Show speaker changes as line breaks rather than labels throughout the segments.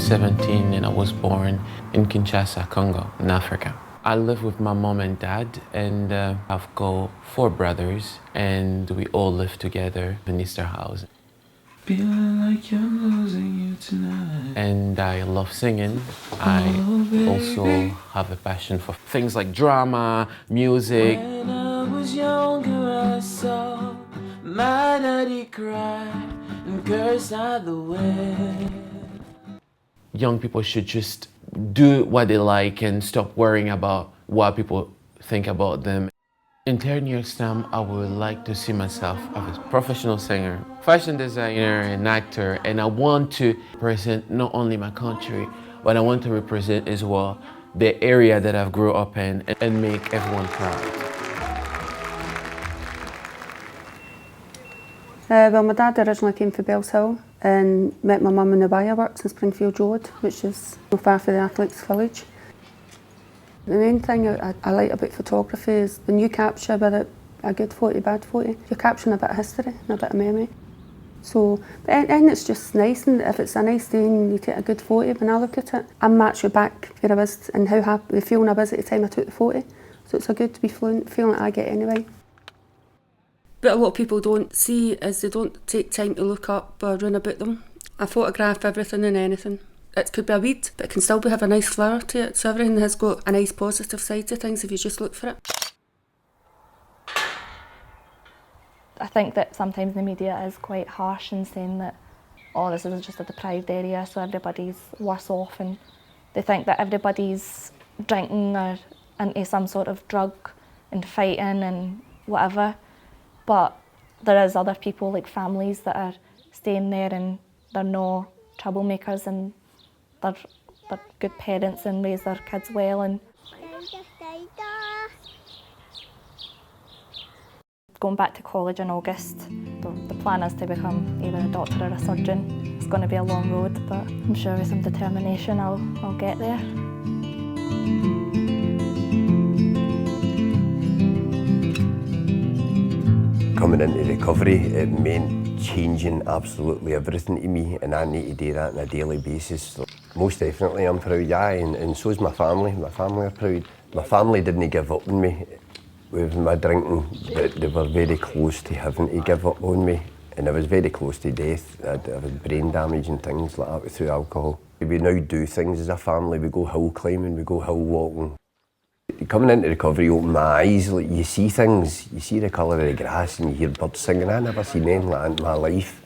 17 and I was born in Kinshasa, Congo, in Africa. I live with my mom and dad, and I've got 4 brothers, and we all live together in Easterhouse. Feeling like I'm losing you tonight. And I love singing. I also have a passion for things like drama, music. When I was younger, I saw my daddy cry and curse out the way. Young people should just do what they like and stop worrying about what people think about them. In 10 years' time, I would like to see myself as a professional singer, fashion designer, and actor, and I want to represent not only my country, but I want to represent as well the area that I've grew up in and make everyone proud.
Well, my dad originally came from Bellshill and met my mum in the Wire Works in Springfield Road, which is not far from the Athletes Village. The main thing I like about photography is when you capture, whether a good photo, bad photo, you're capturing a bit of history and a bit of memory. So, and it's just nice, and if it's a nice day and you take a good photo, when I look at it, I'm actually back where I was and how happy, the feeling I was at the time I took the photo. So it's a good to be feeling that I get anyway. But a lot of people don't see is they don't take time to look up or run about them. I photograph everything and anything. It could be a weed, but it can still have a nice flower to it. So everything has got a nice positive side to things if you just look for it.
I think that sometimes the media is quite harsh in saying that, oh, this is just a deprived area, so everybody's worse off, and they think that everybody's drinking or into some sort of drug and fighting and whatever. But there is other people, like families, that are staying there and they're no troublemakers and they're good parents and raise their kids well. And going back to college in August, the plan is to become either a doctor or a surgeon. It's going to be a long road, but I'm sure with some determination I'll get there.
Coming into recovery, it meant changing absolutely everything to me, and I need to do that on a daily basis. So most definitely I'm proud, yeah, and so is my family. My family are proud. My family didn't give up on me with my drinking, but they were very close to having to give up on me, and I was very close to death. I had brain damage and things like that through alcohol. We now do things as a family. We go hill climbing, we go hill walking. Coming into recovery opened my eyes, like you see things, you see the colour of the grass and you hear birds singing. I never seen anything like that in my life.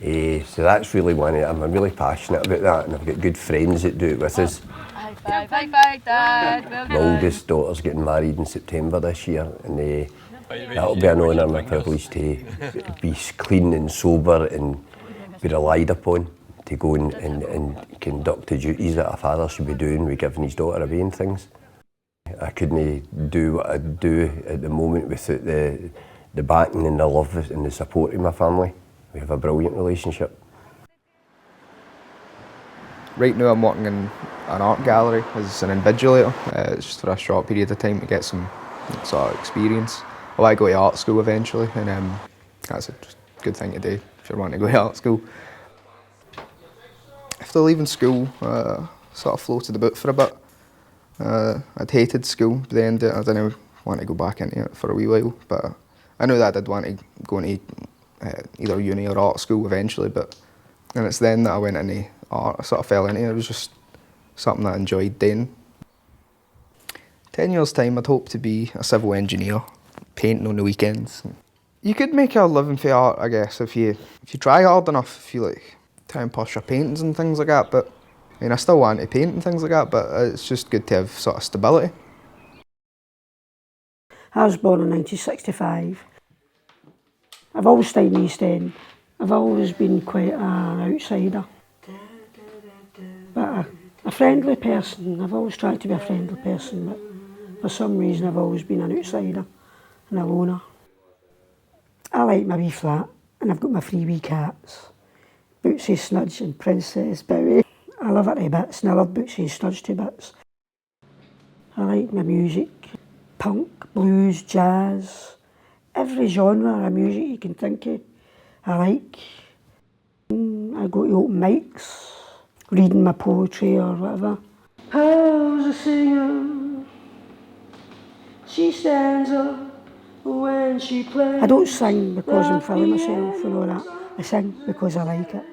So that's really I'm really passionate about that, and I've got good friends that do it with us.
High five, Dad.
My oldest daughter's getting married in September this year, and that'll be an honour and a privilege to be clean and sober and be relied upon to go and conduct the duties that a father should be doing with giving his daughter away and things. I couldn't do what I do at the moment without the backing and the love and the support of my family. We have a brilliant relationship.
Right now I'm working in an art gallery as an invigilator. It's just for a short period of time to get some sort of experience. I want to go to art school eventually, and that's a good thing to do if you're wanting to go to art school. After leaving school, sort of floated about for a bit. I'd hated school, but then I didn't want to go back into it for a wee while, but I knew that I did want to go into either uni or art school eventually, and it's then that I went into art. I sort of fell into it. It was just something that I enjoyed doing. 10 years' time, I'd hope to be a civil engineer, painting on the weekends. You could make a living for art, I guess, if you try hard enough, if you try and push your paintings and things like that, but I mean, I still want to paint and things like that, but it's just good to have sort of stability.
I was born in 1965. I've always stayed in the East End. I've always been quite an outsider. But a friendly person. I've always tried to be a friendly person, but for some reason I've always been an outsider and a loner. I like my wee flat, and I've got my 3 wee cats, Bootsy, Snudge and Princess Bowie. I love it to bits, and I love Bootsy and Snudge to bits. I like my music, punk, blues, jazz, every genre of music you can think of, I like. I go to open mics. reading my poetry or whatever. How's a singer? She stands up when she plays. I don't sing because I'm feeling myself and all that. I sing because I like it.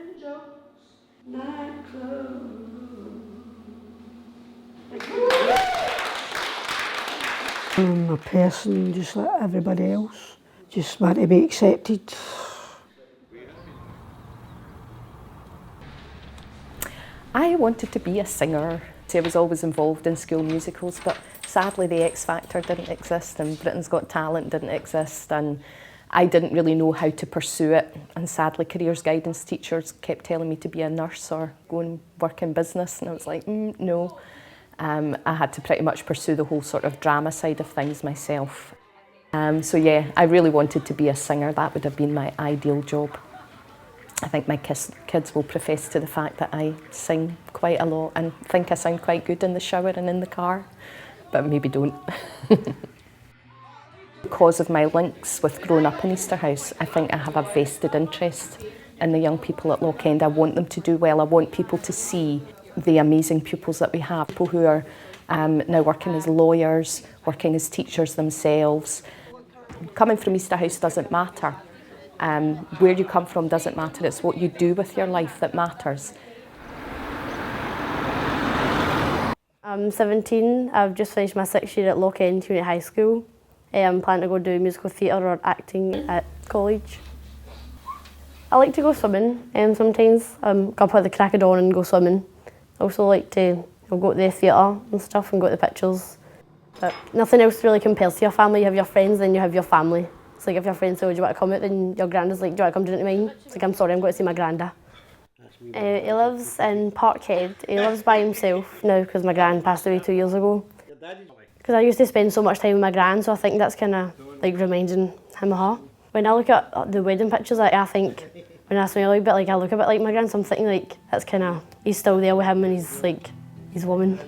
I'm a person just like everybody else. Just want to be accepted.
I wanted to be a singer. I was always involved in school musicals, but sadly the X Factor didn't exist and Britain's Got Talent didn't exist, and I didn't really know how to pursue it. And sadly careers guidance teachers kept telling me to be a nurse or go and work in business, and I was like, no. I had to pretty much pursue the whole sort of drama side of things myself. So yeah, I really wanted to be a singer. That would have been my ideal job. I think my kids will profess to the fact that I sing quite a lot and think I sound quite good in the shower and in the car, but maybe don't. Because of my links with growing up in Easterhouse, I think I have a vested interest in the young people at Loch End. I want them to do well. I want people to see the amazing pupils that we have, people who are now working as lawyers, working as teachers themselves. Coming from Easterhouse doesn't matter. Where you come from doesn't matter, it's what you do with your life that matters.
I'm 17, I've just finished my 6th year at Loch End Community High School. I'm planning to go do musical theatre or acting at college. I like to go swimming sometimes. Go up at the crack of dawn and go swimming. I also like to go to the theatre and stuff and go to the pictures. But nothing else really compares to your family. You have your friends, then you have your family. It's like if your friend says, do you want to come out, then your granddad's like, do you want to come down to mine? It's like, I'm sorry, I'm going to see my granda. He lives in Parkhead. He lives by himself now because my gran passed away 2 years ago. Because I used to spend so much time with my gran, so I think that's kind of like reminding him of her. When I look at the wedding pictures, I think, when I smile a bit, like I look a bit like my gran, so I'm thinking like, that's kind of, he's still there with him and he's like, his woman.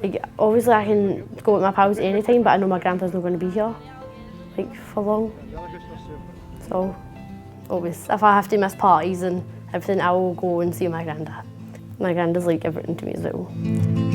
Like, obviously I can go with my pals any time, but I know my grandpa's not going to be here, like, for long. So, always, if I have to miss parties and everything, I will go and see my granddad. My granddad's like everything to me as well.